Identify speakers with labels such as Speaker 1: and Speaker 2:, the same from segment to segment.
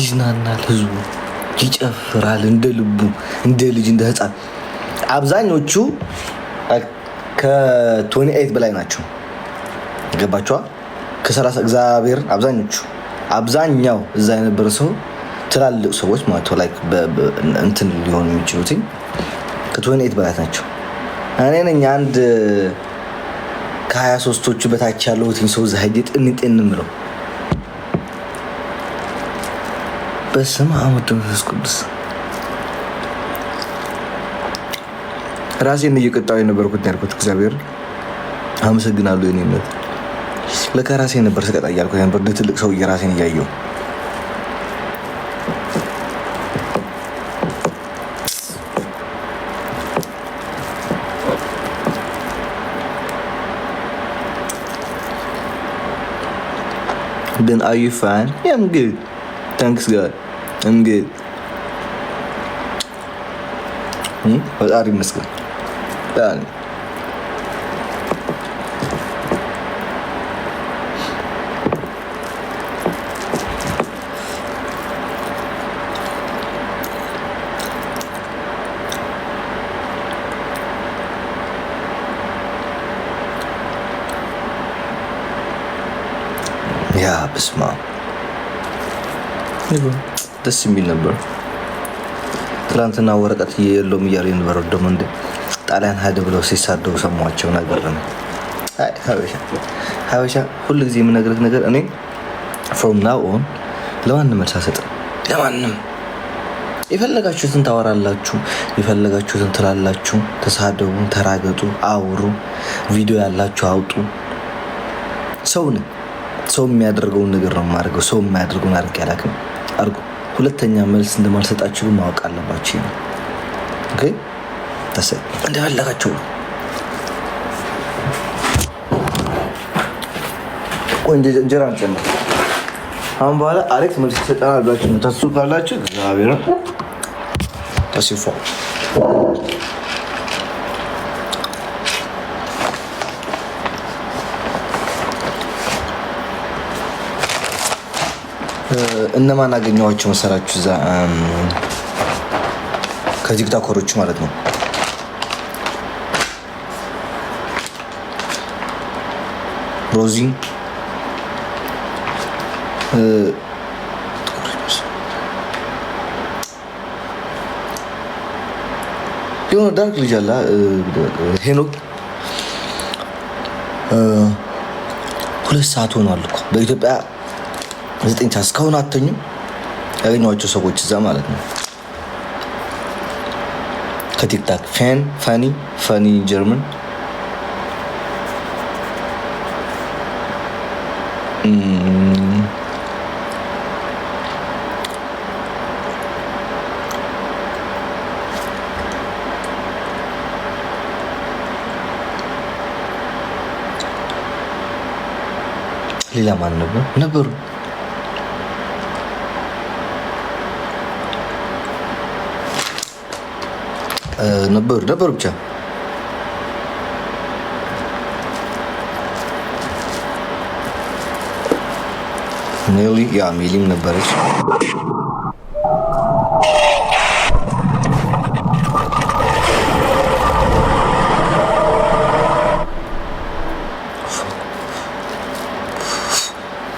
Speaker 1: ይዝናናል፣ ህዝቡ ይጨፍራል እንደ ልቡ፣ እንደ ልጅ፣ እንደ ህፃን። አብዛኞቹ ከ28 በላይ ናቸው። ገባችኋል? ከ30 እግዚአብሔር አብዛኛው እዛ የነበረ ሰው ትላልቅ ሰዎች ማለት ነው። ላይክ እንትን ሊሆን የሚችሉት ከ28 በላይ ናቸው። እኔ ነኝ አንድ ከ23ቶቹ በታች ያለሁት ሰው እዛ ሄጄ ጥንጤን ምለው። በስመ አብ ወወልድ ወመንፈስ ቅዱስ። ራሴን እየቀጣሁ የነበርኩት ያልኩት እግዚአብሔር አመሰግናለሁ። የኔነት ለካ ራሴን ነበር ስቀጣ እያልኩት ነበር። ትልቅ ሰው ራሴን እያየሁ Then are you fine? Yeah, I'm good. Thanks God. I'm good. ፈጣሪ ይመስገን። ያ በስመ አብ ደስ የሚል ነበር። ትላንትና ወረቀት የለውም እያሉ የነበረው ደግሞ እንደ ጣሊያን ሀደ ብለው ሲሳደቡ ሰማቸው ነገር ነው። ሀበሻ ሁሉ ጊዜ የምነግርህ ነገር እኔ ፍሮም ናው ኦን ለማንም መልስ አልሰጥም። ለማንም የፈለጋችሁትን ታወራላችሁ፣ የፈለጋችሁትን ትላላችሁ፣ ተሳደቡ፣ ተራገጡ፣ አውሩ፣ ቪዲዮ ያላችሁ አውጡ። ሰው ነኝ። ሰው የሚያደርገውን ነገር ነው የማደርገው። ሰው የማያደርገውን አድርጌ አላውቅም። አድርጉ። ሁለተኛ መልስ እንደማልሰጣችሁ ማወቅ አለባችሁ። ኦኬ ተሰ እንደፈለጋችሁ ቆንጆ እንጀራ እንጨምር። አሁን በኋላ አሌክስ መልስ ይሰጠናል ብላችሁ ታስቡ ካላችሁ እግዚአብሔር ተሲፎ እነማን አገኘኋቸው መሰላችሁ? እዛ ከቲክቶከሮች ማለት ነው። ሮዚ የሆነ ዳርክ ልጅ አለ ሄኖክ 2 ሰዓት ሆኗል እኮ በኢትዮጵያ 9 ሰዓት እስካሁን አተኙም። ያገኘኋቸው ሰዎች እዛ ማለት ነው ከቲክታክ ፋኒ ጀርመን ሌላ ማን ነበሩ? ነበሩ ብቻ ኔሊ ያ ሚሊም ነበረች።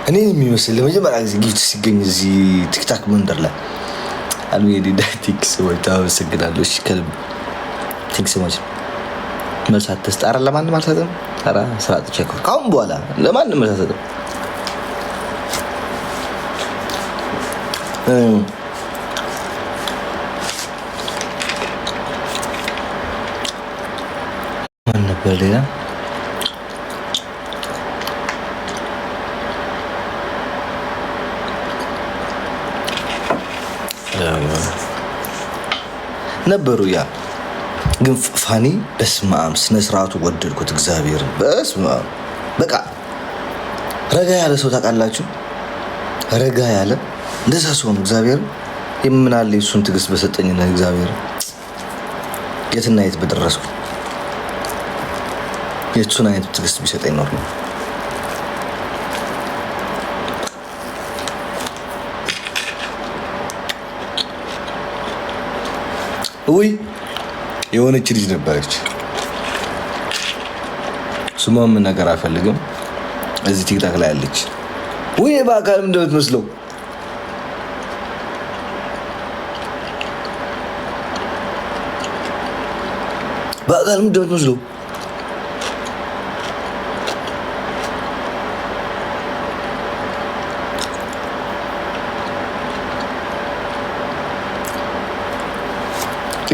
Speaker 1: እኔ የሚመስል ለመጀመሪያ ጊዜ ጊፍት ሲገኝ እዚህ ቲክታክ መንደር ላይ አልሜዲ ዳይቲክስ ወይ ታመሰግናለሁ። እሺ ከልብ ቲክስ ማለት መልስ አትስጥ። ኧረ ለማንም አልሰጥም። ኧረ ስራ ጥቼ ካሁን በኋላ ለማንም መልስ አልሰጥም። ማን ነበር ሌላ? ነበሩ ያ ግን ፋኒ በስመ አብ ስነ ስርዓቱ ወደድኩት። እግዚአብሔር በስመ አብ በቃ ረጋ ያለ ሰው ታውቃላችሁ፣ ረጋ ያለ እንደዛ ሰው ነው። እግዚአብሔር የምናለ እሱን ትዕግስት በሰጠኝና እግዚአብሔር የትና የት በደረስኩ የእሱን አይነት ትዕግስት ቢሰጠኝ ኖር ነው። ውይ የሆነች ልጅ ነበረች። ስሟን ምን ነገር አልፈልግም። እዚህ ቲክታክ ላይ አለች። ውይ በአካልም እንደምትመስለው በአካልም እንደምትመስለው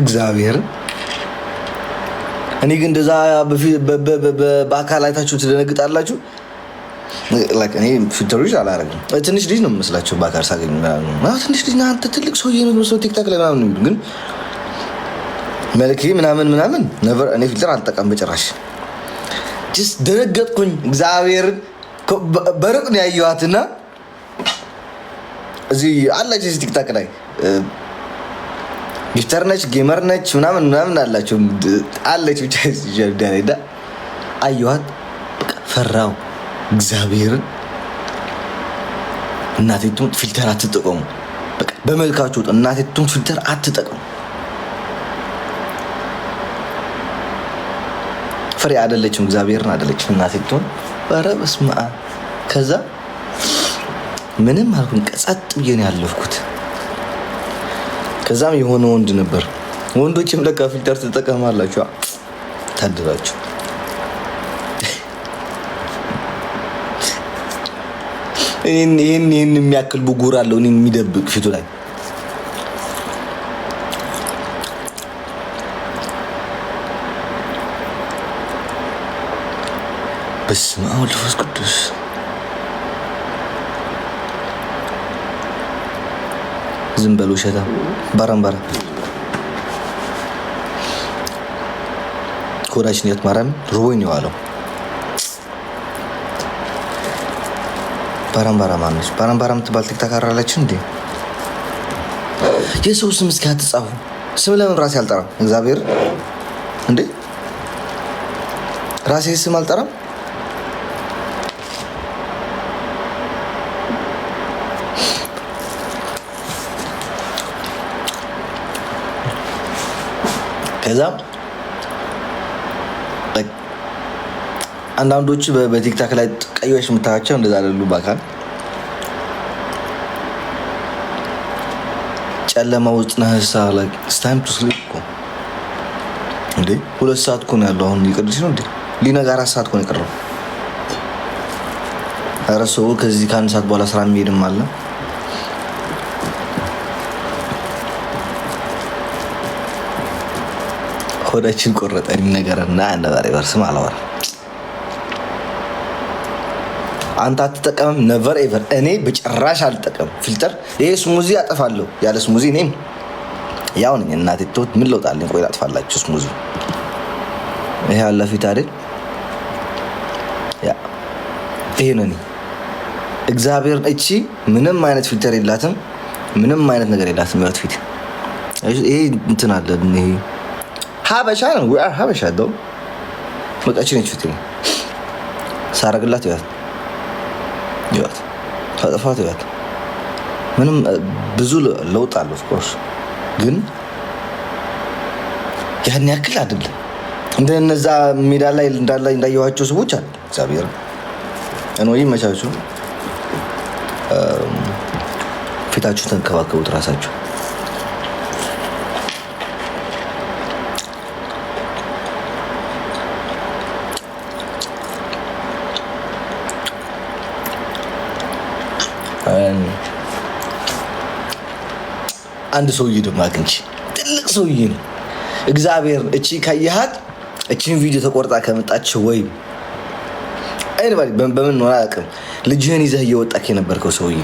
Speaker 1: እግዚአብሔር። እኔ ግን እንደዛ በአካል አይታችሁ ትደነግጣላችሁ። እኔ ፊልተሮች አላረግም። ትንሽ ልጅ ነው የምመስላቸው በአካል ሳገኝ። ትንሽ ልጅ አንተ ትልቅ ሰውዬ ነው የምመስለው ቲክታክ ላይ ምናምን የሚሉ ግን መልኬ ምናምን ነበር። እኔ ፊልተር አልጠቀም በጭራሽ። ጅስ ደነገጥኩኝ። እግዚአብሔርን በሩቅ ነው ያየኋትና እዚህ አላች እዚህ ቲክታክ ላይ ጊፍተር ነች ጌመር ነች ምናምን አላቸው አለች ብቻ ጀርዳኔዳ አየኋት። ፈራው እግዚአብሔርን። እናቴ ትሙት ፊልተር አትጠቀሙ። በቃ በመልካችሁ እናቴ ትሙት ፊልተር አትጠቀሙ። ፍሬ አይደለችም፣ እግዚአብሔርን አይደለችም እናቴ ትሙት። ኧረ በስመ አብ። ከዛ ምንም አልኩኝ። ቀጸጥ ብዬ ነው ያለፍኩት። ከዛም የሆነ ወንድ ነበር። ወንዶችም ለካ ፊልተር ትጠቀማላችሁ ታድላችሁ። ይህን የሚያክል ብጉር አለው እኔን የሚደብቅ ፊቱ ላይ። በስመ አብ ወወልድ ወመንፈስ ቅዱስ። ዝም በሉ ሸታ ባራምባራ ኮዳችን የት ማርያም ሩቦኝ ነው አለው። ባራምባራ ማነች? ባራምባራ የምትባል ቲክታክ አራለች እንዴ? የሰው ስም እስኪ አትጻፉ። ስም ለምን ራሴ አልጠራም? እግዚአብሔር እንዴ ራሴ ስም አልጠራም? ከዛ አንዳንዶቹ በቲክታክ ላይ ቀዮች የምታያቸው እንደዛ አይደሉ። በአካል ጨለማ ውስጥ ነህሳ ታይም ቱ ስሊፕ እኮ እንዴ 2 ሰዓት እኮ ነው ያለው። አሁን ይቅርሽ ነው እንዴ ሊነጋ 4 ሰዓት እኮ ነው የቀረው። ኧረ ሰው ከዚህ ከ1 ሰዓት በኋላ ስራ የሚሄድም አለ። ሆዳችን ቆረጠኝ ነገርና አንዳሪ በርስም አላወራም። አንተ አትጠቀምም? ነቨር ኤቨር። እኔ በጭራሽ አልጠቀምም ፊልተር። ይሄ ስሙዚ አጠፋለሁ። ያለ ስሙዚ እኔም ያው ነኝ። እናቴ ተውት ምን ለውጣልኝ? ቆይ ላጥፋላችሁ ስሙዚ። ይሄ አለ ፊት አይደል? ያ ይሄ ነው። እግዚአብሔር እቺ ምንም አይነት ፊልተር የላትም። ምንም አይነት ነገር የላትም። ያው ፊት ይሄ እንትን አለ። ይሄ ሀበሻ ነው። ወይ ሀበሻ ነው። በቃችን ነች ፊት ሳረግላት ይዋት ታጥፋት ይዋት ምንም ብዙ ለውጥ አለው። ኦፍ ኮርስ ግን ያን ያክል አይደለም። እንደነዛ ሜዳ ላይ እንዳየኋቸው ሰዎች አሉ። እግዚአብሔር እነሆ ይመቻችሁ። ፊታችሁ ተንከባከቡት ራሳችሁ። አንድ ሰውዬ ደግሞ አግኝቼ ትልቅ ሰውዬ ነው እግዚአብሔር። እቺ ካየሃት እቺን ቪዲዮ ተቆርጣ ከመጣች ወይ አይባል በምን ነው አላውቅም። ልጅህን ይዘህ እየወጣክ የነበርከው ሰውዬ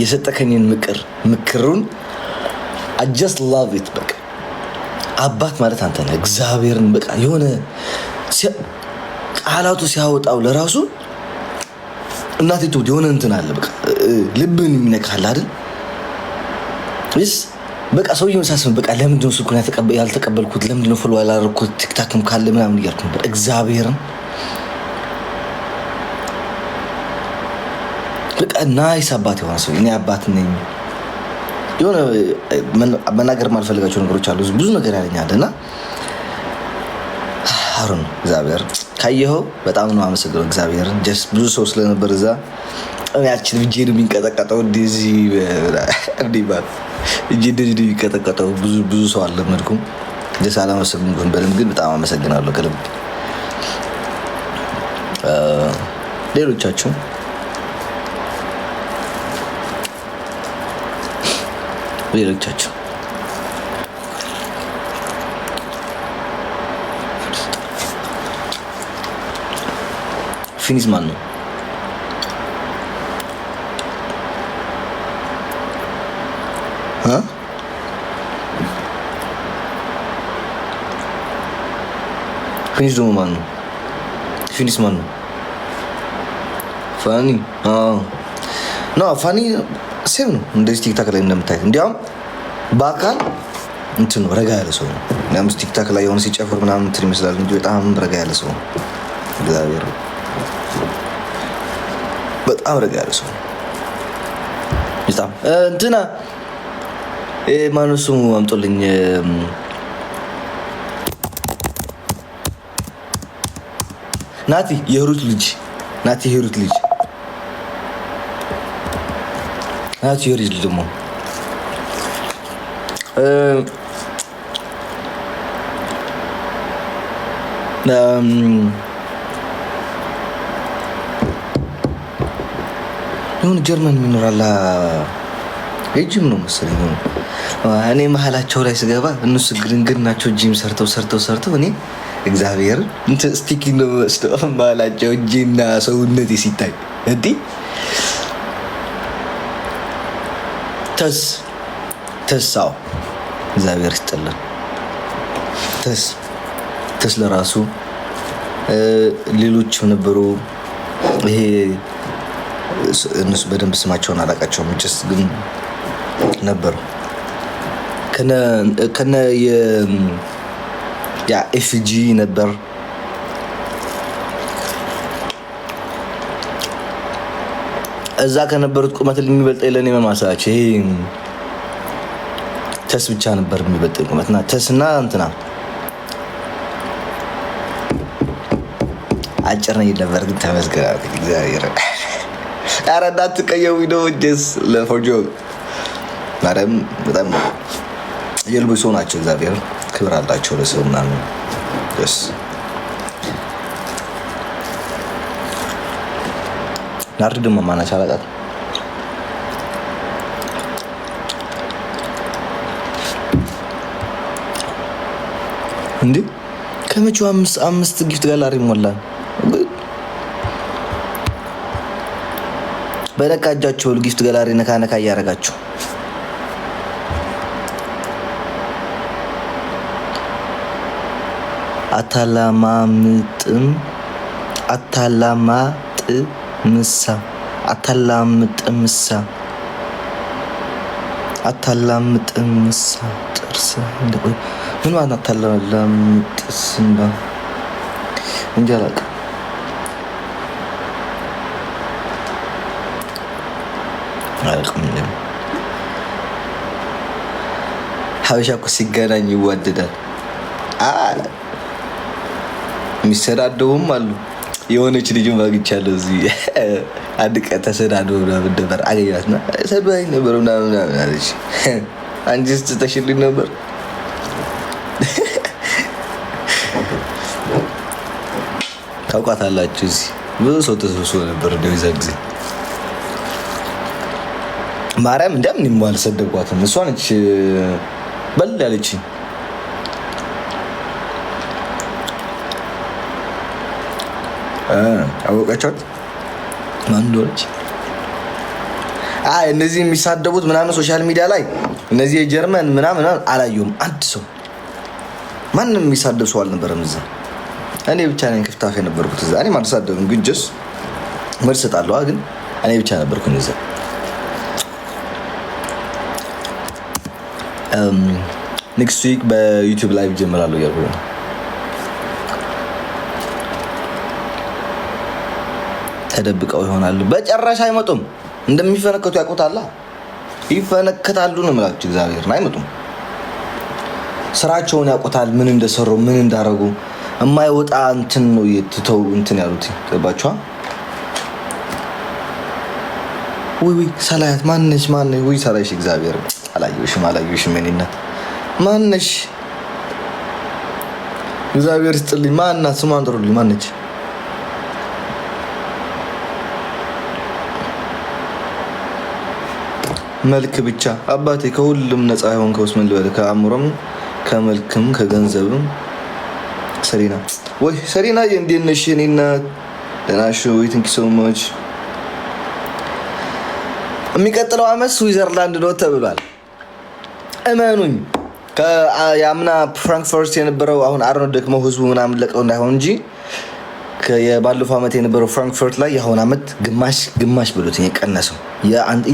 Speaker 1: የሰጠከኝን ምክሩን I just love it። በቃ አባት ማለት አንተ ነህ። እግዚአብሔርን በቃ የሆነ ቃላቱ ሲያወጣው ለራሱ እናቴ ተውት የሆነ እንትን አለ። በቃ ልብን የሚነካል አይደል? እስ በቃ ሰውዬው ሳስብ በቃ ለምንድን ነው ስልኩን ያልተቀበልኩት? ለምንድን ነው ፎሎ ያላደረኩት? ቲክታክም ካለ ምናምን እያልኩ ነበር። እግዚአብሔርን በቃ ናይስ አባት የሆነ ሰው። እኔ አባት ነኝ የሆነ መናገር ማልፈልጋቸው ነገሮች አሉ። ብዙ ነገር ያለኛል እና አሁን እግዚአብሔር ካየኸው በጣም ነው አመሰግነው እግዚአብሔር። ጀስት ብዙ ሰው ስለነበር እዛ ያችን እጄን የሚንቀጠቀጠው እንደዚህ እንዲባል እንደዚህ የሚንቀጠቀጠው ብዙ ሰው አልለመድኩም። ደስ አላመሰግንኩም በደንብ ግን በጣም አመሰግናለሁ ከልብ። ሌሎቻችሁ ፊኒስ ማን ነው? ፊኒስ ደግሞ ማን ነው? ፊኒስ ማን ነው? ፋኒ ኖ ፋኒ ሴም ነው። እንደዚህ ቲክታክ ላይ እንደምታዩት እንዲያውም በአካል እንትን ነው ረጋ ያለ ሰው ነው። እንዲያውም ቲክታክ ላይ የሆነ ሲጨፍር ምናምን እንትን ይመስላል እንጂ በጣም ረጋ ያለ ሰው ነው። እግዚአብሔር በጣም ረጋ ያለ ሰው ነው። በጣም እንትና ማነው ስሙ አምጦልኝ ናቲ የሩት ልጅ ደግሞ የሆነ ጀርመን የሚኖራላ ጂም ነው መሰለኝ። እኔ መሀላቸው ላይ ስገባ እነሱ ግርንግር ናቸው። ጂም ሰርተው እኔ እግዚአብሔር ስቲኪ ነው መስለው መሀላቸው እጄና ሰውነቴ ሲታይ እንዲህ ተሳው እግዚአብሔር ይስጥልን። ተስ ለራሱ ሌሎች ነበሩ። ይሄ እነሱ በደንብ ስማቸውን አላውቃቸውም። ጀስት ግን ነበሩ ከነ ያ ኤፍጂ ነበር። እዛ ከነበሩት ቁመት የሚበልጥ የለን የመማሳቸው ይሄ ተስ ብቻ ነበር የሚበልጥ ቁመትና ተስና እንትና አጭር ነኝ ነበር። ግን ተመስገን እግዚአብሔር። ኧረ እንዳትቀየሙ ነው ጀስ ለፎርጆ ማረም በጣም የልቡ ሰው ናቸው። እግዚአብሔር ክብር አላቸው ለሰው ምናምን ደስ ናርድ ደግሞ ማናች አላቃት እንዴ ከመቼው አምስት ጊፍት ጋላሪ ሞላን። በነካ እጃቸው ጊፍት ጋላሪ ነካ እያደረጋችሁ አታላምጥምሳ ጥርስ እንደቆይ ምን ማለት አታላምጥስምባ እንጃ አላውቅም። ሀበሻ እኮ ሲገናኝ ይዋደዳል። የሚሰዳደቡም አሉ። የሆነች ልጅ ማግኝቻለሁ እዚህ አንድ ቀን ተሰዳድበው ምናምን ነበር አገኘኋትና ሰድባኝ ነበር ምናምን አለች። አንቺስ ትተሽልኝ ነበር ታውቃታላችሁ። እዚህ ብዙ ሰው ተሰብስቦ ነበር እንደው የዛ ጊዜ ማርያም እንደምን ይሟል ሰደብኳትም። እሷ ነች በል ያለችኝ። አወቃቸዋት ማን እንደሆነች። እነዚህ የሚሳደቡት ምናምን ሶሻል ሚዲያ ላይ እነዚህ የጀርመን ምናምን አላየሁም። አንድ ሰው ማንም የሚሳደብ ሰው አልነበረም እዛ። እኔ ብቻ ነኝ ክፍታፍ የነበርኩት እዛ። እኔም አልተሳደብም ግን ጀስ መልስ እሰጣለሁ። ግን እኔ ብቻ ነበርኩኝ እዛ። ኔክስት ዊክ በዩቲዩብ ላይቭ ጀምራለሁ እያልኩ ነው። ተደብቀው ይሆናሉ። በጨራሽ አይመጡም። እንደሚፈነከቱ ያውቁታል። ይፈነከታሉ ነው የምላችሁ። እግዚአብሔርን አይመጡም። ስራቸውን ያውቁታል፣ ምን እንደሰሩ ምን እንዳረጉ የማይወጣ እንትን ነው የትተው እንትን ያሉት ገባችኋል? ወይ ሰላያት ማነሽ? ወይ ሰላይሽ እግዚአብሔር አላየሽም እኔነት ማነሽ? እግዚአብሔር ይስጥልኝ። ማናት? ስሟን ጥሩልኝ። ማነች? መልክ ብቻ አባቴ ከሁሉም ነፃ የሆንከው ምን ልበል? ከአእምሮም ከመልክም ከገንዘብም ሰሪና ወይ ሰሪና እንዴት ነሽ? እኔና ደህና ነሽ ወይ? ቲንክ ሶ ማች። የሚቀጥለው አመት ስዊዘርላንድ ነው ተብሏል። እመኑኝ። የአምና ፍራንክፈርት የነበረው አሁን አርኖ ደክመው ህዝቡ ምናምን ለቀው እንዳይሆን እንጂ የባለፈው አመት የነበረው ፍራንክፈርት ላይ የአሁን አመት ግማሽ ብሎት የቀነሰው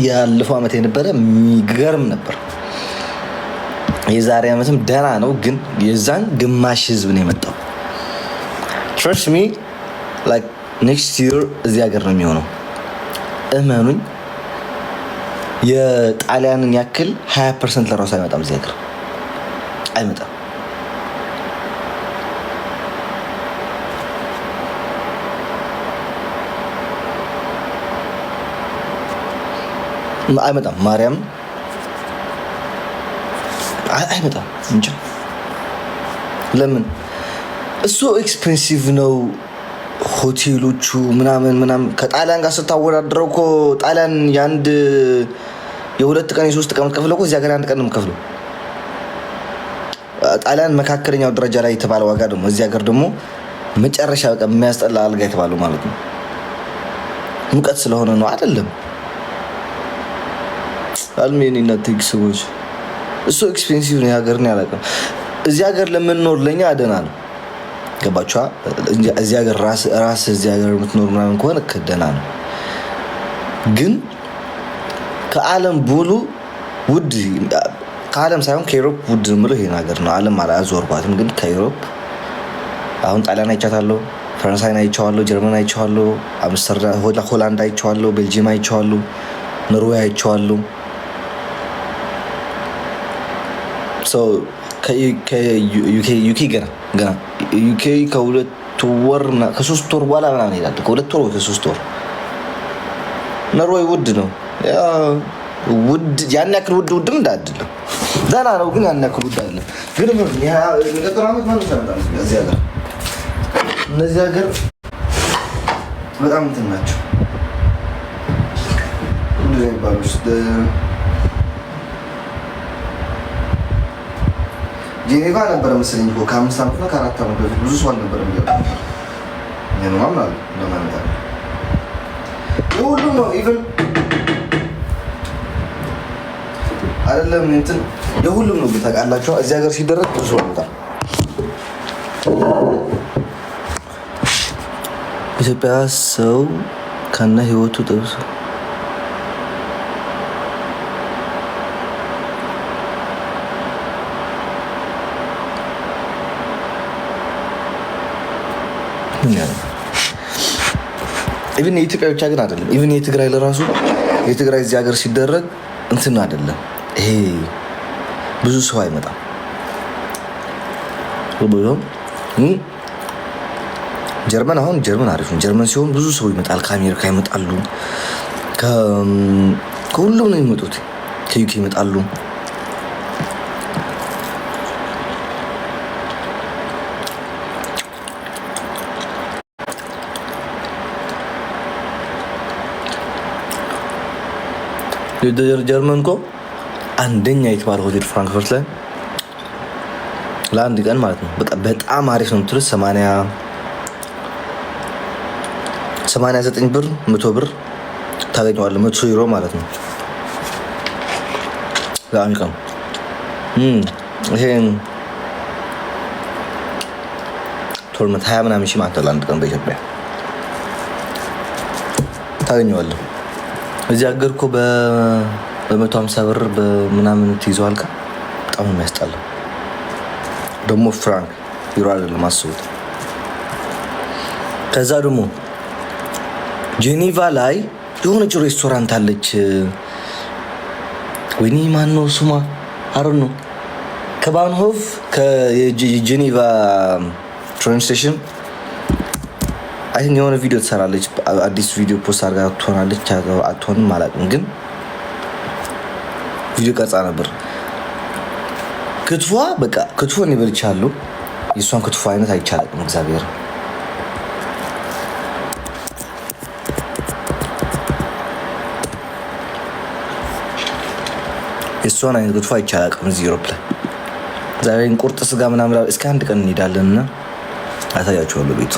Speaker 1: ያለፈው አመት የነበረ የሚገርም ነበር። የዛሬ አመትም ደህና ነው፣ ግን የዛን ግማሽ ህዝብ ነው የመጣው። ትረስት ሚ ላይክ ኔክስት ይር እዚህ ሀገር ነው የሚሆነው። እመኑኝ። የጣሊያንን ያክል 20% ለራሱ አይመጣም እዚህ ሀገር አይመጣም። አይመጣም። ማርያም አይመጣም እንጂ ለምን? እሱ ኤክስፔንሲቭ ነው ሆቴሎቹ ምናምን ከጣሊያን ጋር ስታወዳድረው እኮ ጣሊያን የአንድ የ2 ቀን የ3 ቀን የምትከፍለው እኮ እዚህ ሀገር 1 ቀን ነው የምትከፍለው። ጣሊያን መካከለኛው ደረጃ ላይ የተባለ ዋጋ ደግሞ እዚህ ሀገር ደግሞ መጨረሻ በቃ የሚያስጠላ አልጋ የተባለው ማለት ነው። ሙቀት ስለሆነ ነው አይደለም። አልሜኒና ቴክስቦች እሱ ኤክስፔንሲቭ ነው የሀገርን ያላቀም። እዚህ ሀገር ለምንኖር ለኛ አደና ነው። ገባችኋ? እዚህ ሀገር ራስ እዚህ ሀገር የምትኖር ምናምን ከሆነ ከደና ነው። ግን ከዓለም ሙሉ ውድ ከዓለም ሳይሆን ከዩሮፕ ውድ ምሎ ይሄን ሀገር ነው። ዓለም አላዞርኳትም፣ ግን ከዩሮፕ አሁን ጣሊያን አይቻታለሁ፣ ፈረንሳይን አይቼዋለሁ፣ ጀርመን አይቼዋለሁ፣ አምስተርዳም ሆላንድ አይቼዋለሁ፣ ቤልጂየም አይቼዋለሁ፣ ኖርዌይ አይቼዋለሁ። ከዩኬ ገና ዩኬ ከ2 ወር ከ3 ወር በኋላ ምናምን ሄዳለሁ። ከ2 ወር ወይ ከ3 ወር። ኖርዌይ ውድ ነው። ውድ ያን ያክል ውድም እንዳይደለም ደህና ነው፣ ግን ያን ያክል ውድ አይደለም። ግን የሚቀጥለው ዓመት ማን ይሰራል እዚህ ሀገር? እነዚህ ሀገር በጣም እንትን ናቸው የሚባሉት። ጄኔቫ ነበረ መሰለኝ እኮ ከ5 ዓመትና ከ4 ዓመት በፊት ብዙ ሰው አልነበረም ይገባል። ምናምን አሉ ለማለት አለ የሁሉም ነው ኢቭን አይደለም እንትን የሁሉም ነው ታውቃላችሁ። እዚህ ሀገር ሲደረግ ብዙ ወጣ። ኢትዮጵያ ሰው ከነ ህይወቱ ጥብስ ኢቭን የኢትዮጵያ ብቻ ግን አይደለም። ኢቭን የትግራይ ለራሱ የትግራይ እዚህ ሀገር ሲደረግ እንትን አይደለም። ይሄ ብዙ ሰው አይመጣም። ጀርመን አሁን ጀርመን አሪፍ ነው። ጀርመን ሲሆን ብዙ ሰው ይመጣል። ከአሜሪካ ይመጣሉ፣ ከሁሉም ነው የሚመጡት። ከዩኬ ይመጣሉ። ጀርመን እኮ አንደኛ የተባለ ሆቴል ፍራንክፈርት ላይ ለአንድ ቀን ማለት ነው በቃ በጣም አሪፍ ነው የምትሉት 89 ብር 100 ብር ታገኘዋለህ። 100 ዩሮ ማለት ነው ለአንድ ቀን። ይሄ ቶርመት 20 ምናምን ሺህ ማለት ነው ለአንድ ቀን በኢትዮጵያ ታገኘዋለህ። እዚህ ሀገር እኮ በ150 ብር በምናምን ትይዘዋል። በጣም ነው የሚያስጠላው። ደግሞ ፍራንክ ዩሮ አይደለም አስቡት። ከዛ ደግሞ ጄኔቫ ላይ የሆነች ሬስቶራንት አለች ወይኔ ማን ነው ስሟ? አሮን ነው ከባንሆፍ ከጄኔቫ ትሬን ስቴሽን አይ ቲንክ የሆነ ቪዲዮ ትሰራለች። አዲስ ቪዲዮ ፖስት አድርጋ ትሆናለች አትሆንም አላውቅም፣ ግን ቪዲዮ ቀርጻ ነበር። ክትፏ በቃ ክትፎ እኔ በልቻለሁ። የእሷን ክትፎ አይነት አይቻልም። እግዚአብሔር የእሷን አይነት ክትፎ አይቻልም። እዚህ ዩሮፕ ላይ ዛሬ ቁርጥ ስጋ ምናምን እስከ አንድ ቀን እንሄዳለን እና አሳያችኋለሁ ቤቱ።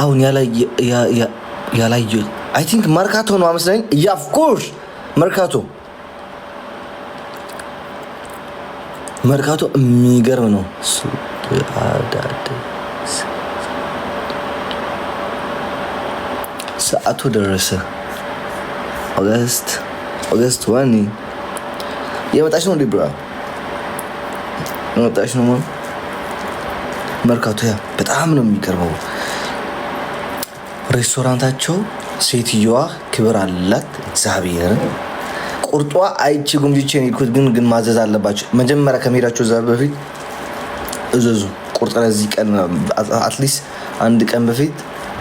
Speaker 1: አሁን ያላየ አይ ቲንክ መርካቶ ነው አመስለኝ። ያ ኦፍ ኮርስ መርካቶ የሚገርም ነው። ሰዓቱ ደረሰ። ኦገስት ዋኒ የመጣች ነው ሊብራ የመጣች ነው መርካቶ። ያ በጣም ነው የሚገርመው ሬስቶራንታቸው። ሴትዮዋ ክብር አላት እግዚአብሔር። ቁርጧ አይቺ ጉምጅቼን ይልኩት ግን ማዘዝ አለባቸው። መጀመሪያ ከመሄዳቸው እዛ በፊት እዘዙ። ቁርጥ ለዚህ ቀን አትሊስት አንድ ቀን በፊት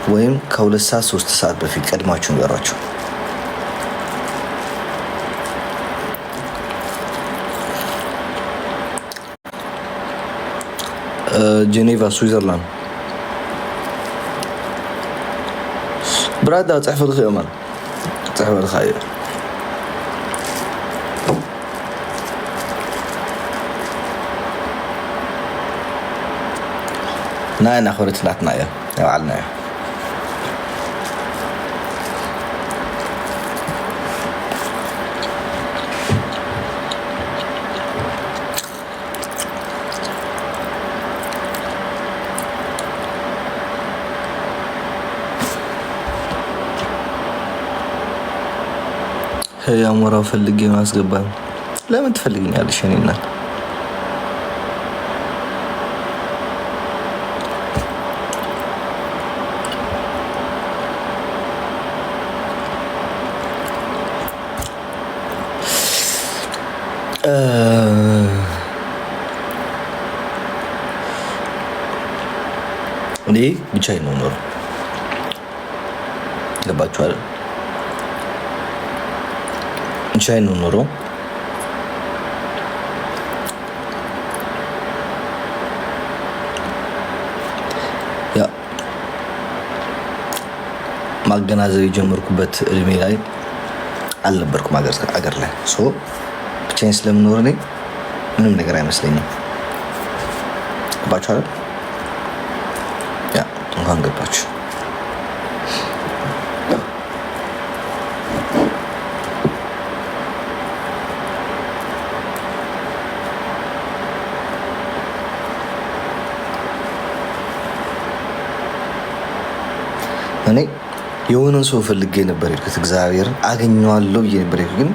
Speaker 1: ወይም ከ2 ሰዓት 3 ሰዓት በፊት ቀድማችሁ ንገሯቸው። ጄኔቫ ስዊዘርላንድ برادا تحفظ الخير مان تحفظ الخير ناينا خورتنا تنايا يا علنا ያሞራው ፈልጌ ማስገባኝ። ለምን ትፈልግኛለሽ? እኔ እናት እኔ ብቻዬን ነው ኖር ገባችኋል? ብቻዬን ነው ኖሮ ያ ማገናዘብ የጀመርኩበት እድሜ ላይ አልነበርኩም አገር ላይ ሶ ብቻዬን ስለምኖር እኔ ምንም ነገር አይመስለኝም። ገባችሁ አይደል? ያ እንኳን ገባችሁ። እኔ የሆነን ሰው ፈልጌ ነበር የሄድኩት። እግዚአብሔር አገኘዋለሁ ብዬ ነበር የሄድኩት፣ ግን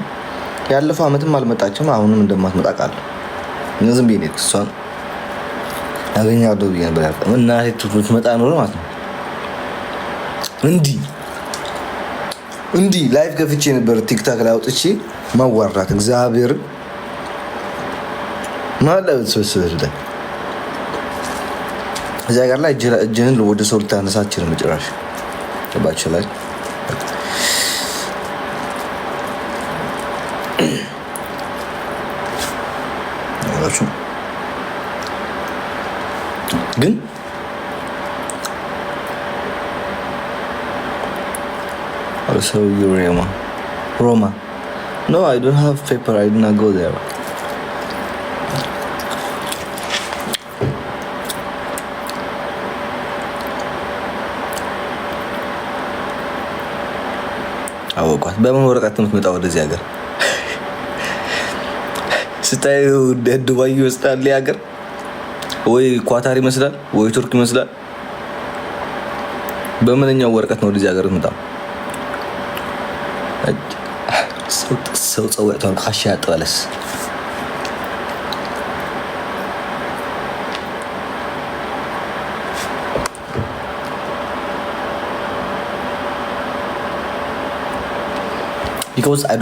Speaker 1: ያለፈው ዓመትም አልመጣችም። አሁንም እንደማትመጣ ቃል ዝም ብዬ ነው እሷን አገኘዋለሁ ብዬ ነበር ያልኩት። እናቴ ትመጣ ኖሮ ማለት ነው እንዲህ ላይቭ ከፍቼ ነበር ቲክታክ ላይ አውጥቼ ማዋራት እግዚአብሔር ማለት ሰብስበ ላይ እዚያ ጋር ላይ እጅህን ወደ ሰው ልታነሳ አትችልም ጭራሽ። ገባችሁ ላይ ግን also Roma. No, I don't have paper. I did not go there. አወቋት። በምን ወረቀት የምትመጣው ወደዚህ ሀገር? ስታዩ ዱባይ ይመስላል ሀገር፣ ወይ ኳታር ይመስላል፣ ወይ ቱርክ ይመስላል። በምንኛው ወረቀት ነው ወደዚህ ሀገር መጣ? ሰው ጸወቷል ካሻ ያጠበለስ because I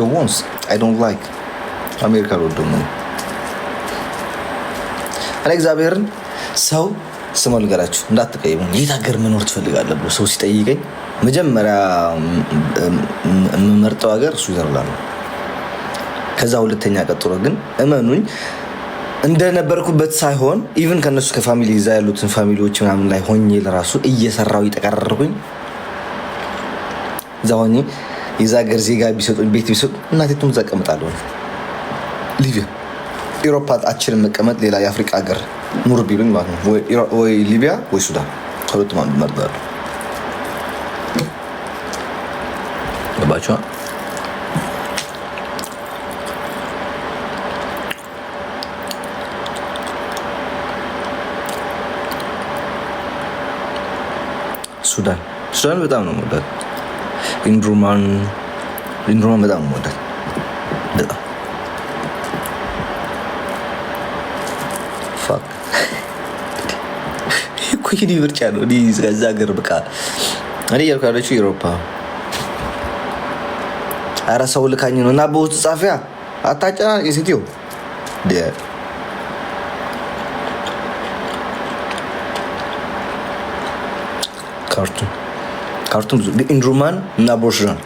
Speaker 1: don't like አሜሪካ ወደም ነው አለ እግዚአብሔርን ሰው ስሙ ልገራችሁ እንዳትቀይሙ የት ሀገር መኖር ትፈልጋለህ ብሎ ሰው ሲጠይቀኝ መጀመሪያ የምመርጠው ሀገር ስዊዘርላንድ ነው። ከዛ ሁለተኛ ቀጥሎ ግን እመኑኝ እንደነበርኩበት ሳይሆን ኢቭን ከነሱ ከፋሚሊ ይዛ ያሉትን ፋሚሊዎች ምናምን ላይ ሆኜ ለራሱ እየሰራው ይተቀረርኩኝ ዛሆኜ የዛ ሀገር ዜጋ ቢሰጡኝ ቤት ቢሰጡ እናቴቱም ዘቀምጣለሁ ሊቢያ ኢሮፓ አችልን መቀመጥ ሌላ የአፍሪካ ሀገር ኑር ቢሉኝ ማለት ነው ወይ ሊቢያ ወይ ሱዳን ሁለቱም አንዱ መርጣለሁ። ገባችሁ? ሱዳን በጣም ነው የምወዳት። ኢንድሩማን በጣም ነው የምወዳት። በጣም ፋክ ኩይዲ ብርጫ ነው ዲ እዛ ሀገር በቃ እኔ እያልኩ ያለችው ኢሮፓ። ኧረ ሰው ልካኝ ነው እና በውስጥ ጻፊያ አታጨና የሴትዮ ካርቱም ኢንድሩማን እና ቦርሽራን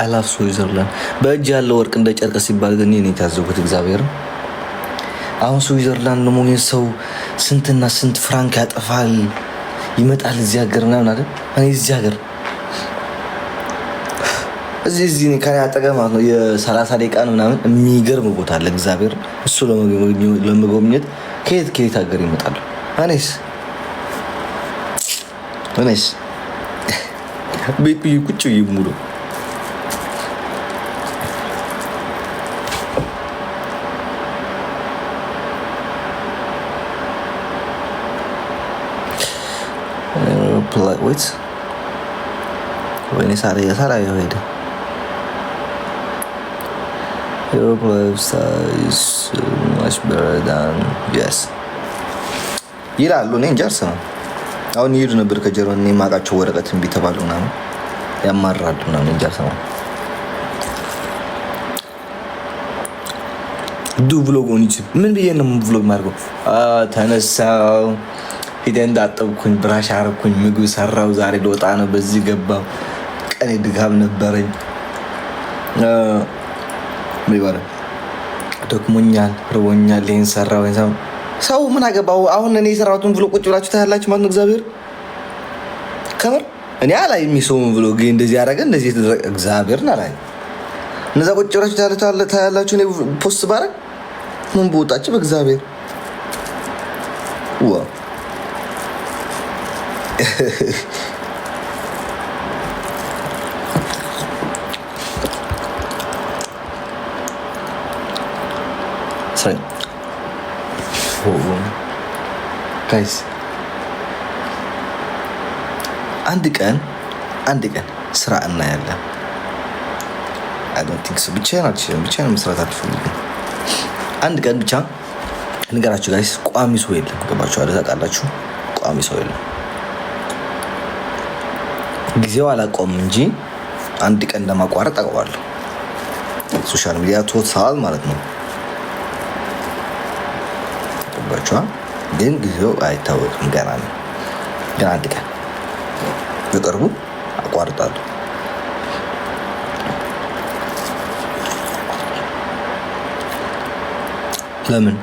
Speaker 1: አላፍ ስዊዘርላንድ በእጅ ያለው ወርቅ እንደ ጨርቅ ሲባል ግን እኔ ታዘብኩት እግዚአብሔር። አሁን ስዊዘርላንድ ለሞኝን ሰው ስንትና ስንት ፍራንክ ያጠፋል ይመጣል እዚህ ሀገር ምናምን አይደል? እኔ እዚህ ሀገር እዚህ ከኔ አጠገብ ማለት ነው የ30 ደቂቃ ምናምን የሚገርም ቦታ አለ እግዚአብሔር። እሱ ለመጎብኘት ከየት ሀገር ይመጣል? እኔስ ቤት ቁጭ ይሙሉ wait when Sara ሄደ Europe lifestyle is much better than yes ይላሉ። እኔ እንጃ ነው አሁን ይሄዱ ነበር ከጀርመን እኔ ማቃቸው ወረቀት ቢተባሉ ምናምን ያማራሉ ምናምን እንጃ ነው ዱ ብሎግ ኦን ዩቲዩብ ምን ብዬ ነው ብሎግ ማድረግ ተነሳው ሂደን እንዳጠብኩኝ ብራሽ አረኩኝ ምግብ ሰራው ዛሬ ልወጣ ነው በዚህ ገባው ቀኔ ድጋም ነበረኝ ደክሞኛል ርቦኛል ይሄን ሰራው ሰው ምን አገባው አሁን እኔ የሰራሁትን ብሎ ቁጭ ብላችሁ ታያላችሁ ማለት ነው እግዚአብሔር ከምር እኔ አላይ የሚሰውን ብሎ ግን እንደዚህ ያደረገ እንደዚህ የተደረገ እግዚአብሔርን አላይ እነዛ ቁጭ ብላችሁ ታያላችሁ እኔ ፖስት ባረግ ምን ቦታችሁ በእግዚአብሔር ዋው sorry guys አንድ ቀን ስራ እናያለን። I don't think so ብቻዬን መስራት አልፈልግም። አንድ ቀን ብቻ ንገራችሁ ጋይስ ቋሚ ሰው የለም። ገባችሁ አይደል? ታውቃላችሁ ቋሚ ሰው የለም። ጊዜው አላቆም እንጂ አንድ ቀን ለማቋረጥ አውቀዋለሁ። ሶሻል ሚዲያ ቶታል ማለት ነው። ገባችሁ? ግን ጊዜው አይታወቅም ገና ነው። ግን አንድ ቀን በቅርቡ አቋርጣለሁ። ለምን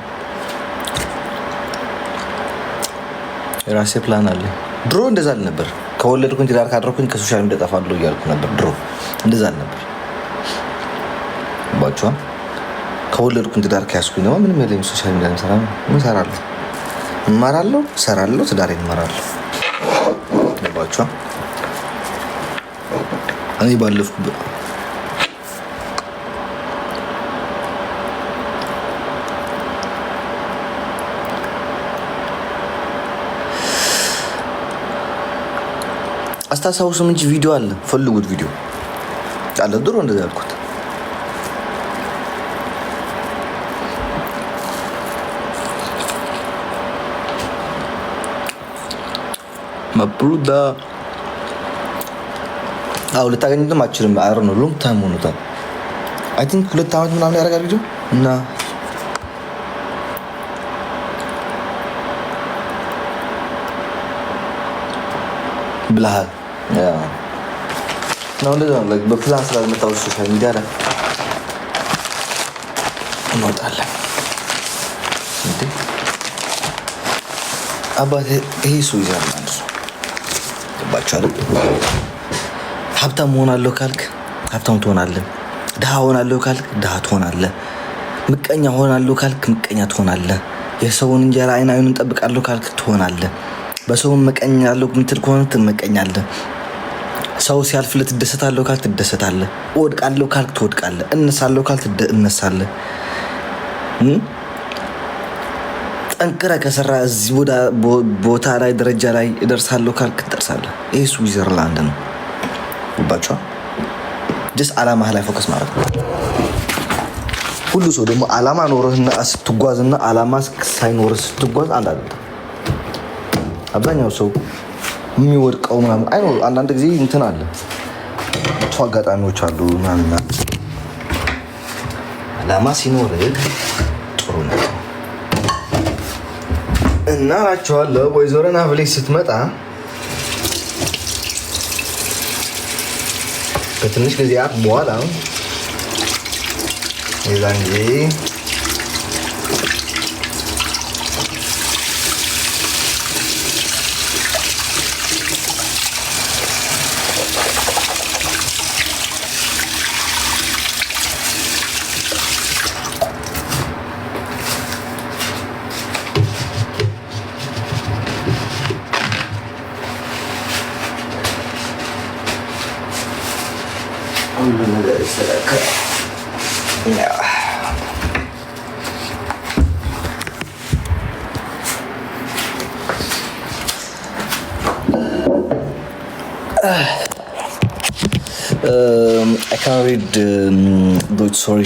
Speaker 1: የራሴ ፕላን አለ። ድሮ እንደዛ አልነበር። ከወለድኩኝ ትዳር ካደረኩኝ ከሶሻል ሚዲያ ጠፋለሁ እያልኩ ነበር። ድሮ እንደዛ አልነበር። ባቻ ከወለድኩኝ ትዳር ከያዝኩኝ ደግሞ ምንም የለኝም። ሶሻል ሚዲያ ምን እሰራለሁ? እማራለሁ፣ እሰራለሁ፣ ትዳሬን እመራለሁ። ባቻ እኔ ባለፍኩበት አስታሳውሱም እንጂ ቪዲዮ አለ፣ ፈልጉት። ቪዲዮ አለ ድሮ እንደዛ ያልኩት። ማብሩዳ ልታገኙትም አችልም። አር ነው ሎንግ ታይም ሆኖታል። አይ ቲንክ 2 ዓመት ምናምን ያደርጋል ቪዲዮ እና ብልሃል ነው እንደዛ ነው። በፕላን ስላልመጣሁ ሶሻል ሚዲያ ላይ እንወጣለን። አባቴ ይሄ ሰው ይዛል ማለት ነው። ገባችኋል? ሀብታም ሆናለሁ ካልክ ሀብታም ትሆናለህ። ድሃ ሆናለሁ ካልክ ድሃ ትሆናለህ። ምቀኛ ሆናለሁ ካልክ ምቀኛ ትሆናለህ። የሰውን እንጀራ አይኑን እንጠብቃለሁ ካልክ ትሆናለህ። በሰውን መቀኛለሁ ምትል ከሆነ ትመቀኛለህ። ሰው ሲያልፍለት ትደሰታለሁ ካልክ ትደሰታለህ። እወድቃለሁ ካልክ ትወድቃለህ። እነሳለሁ ካልክ ትነሳለህ። ጠንክረህ ከሰራ እዚህ ቦታ ላይ ደረጃ ላይ እደርሳለሁ ካልክ ትደርሳለህ። ይሄ ስዊዘርላንድ ነው። ባቻ ጀስት አላማህ ላይ ፎከስ ማድረግ ነው። ሁሉ ሰው ደግሞ አላማ ኖርህና ስትጓዝና አላማ ሳይኖርህ ስትጓዝ አንድ አይደለም። አብዛኛው ሰው የሚወድቀው ምናምን አይ ነው። አንዳንድ ጊዜ እንትን አለ መጥፎ አጋጣሚዎች አሉ ምናምን። አላማ ሲኖርህ ጥሩ ነው እና እላቸዋለሁ። ወይዘሮ ናብሌ ስትመጣ ከትንሽ ጊዜያት በኋላ የዛን ጊዜ I can't read Deutsch, sorry.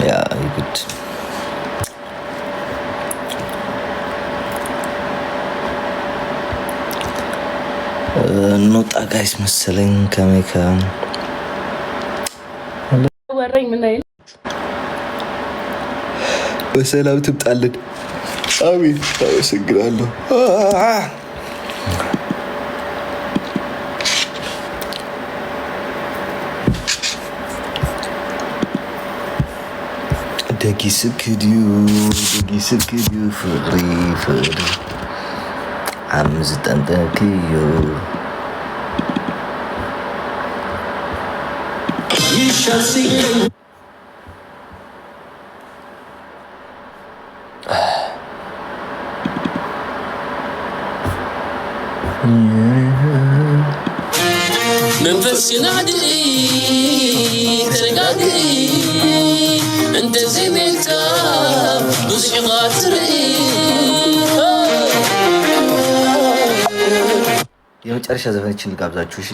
Speaker 1: Yeah, you could. ኖጣ ጋይስ መሰለኝ ከሜካ ወረኝ ምን አይል በሰላም ትምጣልን። አሜን። አመሰግናለሁ። ደጊስክዲዩ ፍሪ አምዝጠንጠክዮ መንፈስ ናድሪ ተረጋግሪ እንደዚህ ሜልታ ብዙ ቃትሪ የመጨረሻ ዘፈንችን ልጋብዛችሁ። እሺ